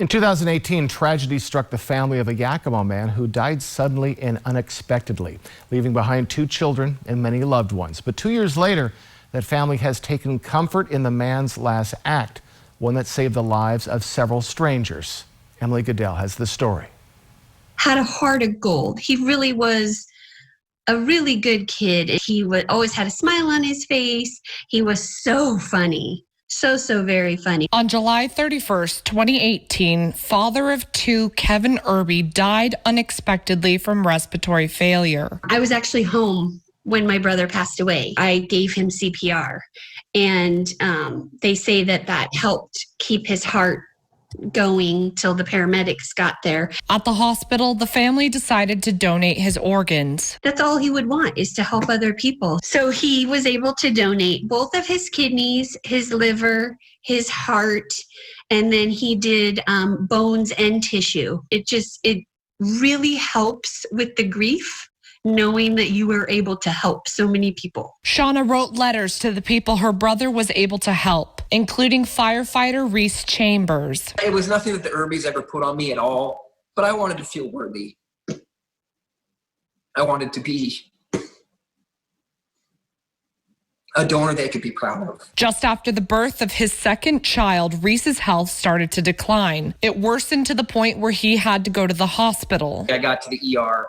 In 2018, tragedy struck the family of a Yakima man who died suddenly and unexpectedly, leaving behind 2 children and many loved ones. But 2 years later, that family has taken comfort in the man's last act, one that saved the lives of several strangers. Emily Goodell has the story. Had a heart of gold. He really was a really good kid. He always had a smile on his face. He was so funny. So very funny. On July 31st, 2018, father of 2, Kevin Irby, died unexpectedly from respiratory failure. I was actually home when my brother passed away. I gave him CPR, and they say that helped keep his heart going till the paramedics got there. At the hospital, the family decided to donate his organs. That's all he would want, is to help other people. So he was able to donate both of his kidneys, his liver, his heart, and then he did bones and tissue. It really helps with the grief, knowing that you were able to help so many people. Shauna wrote letters to the people her brother was able to help, including firefighter Reece Chambers. It was nothing that the Irbys ever put on me at all, but I wanted to feel worthy. I wanted to be a donor they could be proud of. Just after the birth of his second child, Reece's health started to decline. It worsened to the point where he had to go to the hospital. I got to the ER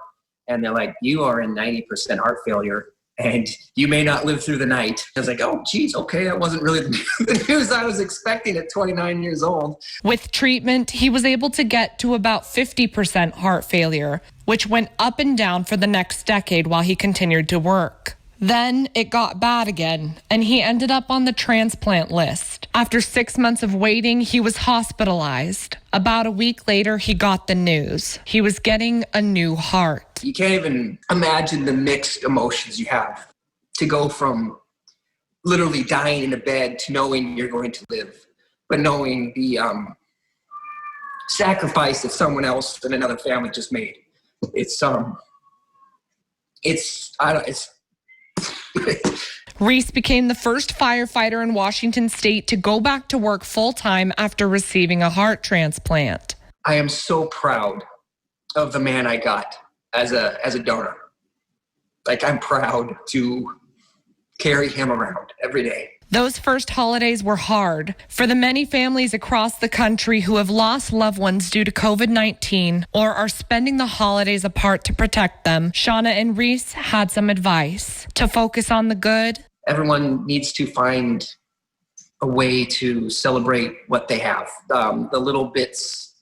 and they're like, "You are in 90% heart failure and you may not live through the night." I was like, "Oh, geez, okay." That wasn't really the news I was expecting at 29 years old. With treatment, he was able to get to about 50% heart failure, which went up and down for the next decade while he continued to work. Then it got bad again, and he ended up on the transplant list. After 6 months of waiting, he was hospitalized. About a week later, he got the news. He was getting a new heart. You can't even imagine the mixed emotions you have to go from literally dying in a bed to knowing you're going to live, but knowing the sacrifice that someone else and another family just made. Reece became the first firefighter in Washington state to go back to work full-time after receiving a heart transplant. I am so proud of the man I got as a donor. Like, I'm proud to carry him around every day. Those first holidays were hard for the many families across the country who have lost loved ones due to COVID-19 or are spending the holidays apart to protect them. Shauna and Reece had some advice: to focus on the good. Everyone needs to find a way to celebrate what they have, the little bits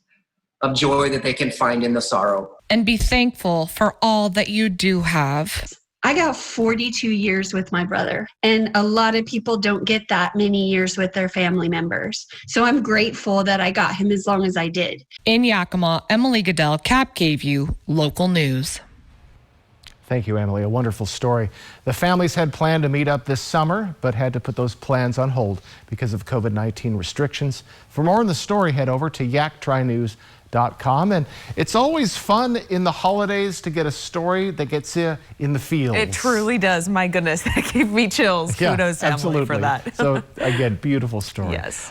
of joy that they can find in the sorrow. And be thankful for all that you do have. I got 42 years with my brother, and a lot of people don't get that many years with their family members. So I'm grateful that I got him as long as I did. In Yakima, Emily Goodell, Cap gave you local news. Thank you, Emily. A wonderful story. The families had planned to meet up this summer, but had to put those plans on hold because of COVID-19 restrictions. For more on the story, head over to yaktrynews.com. And it's always fun in the holidays to get a story that gets you in the feels. It truly does. My goodness, that gave me chills. Yeah, Kudos, Emily, absolutely. for that. So again, beautiful story. Yes.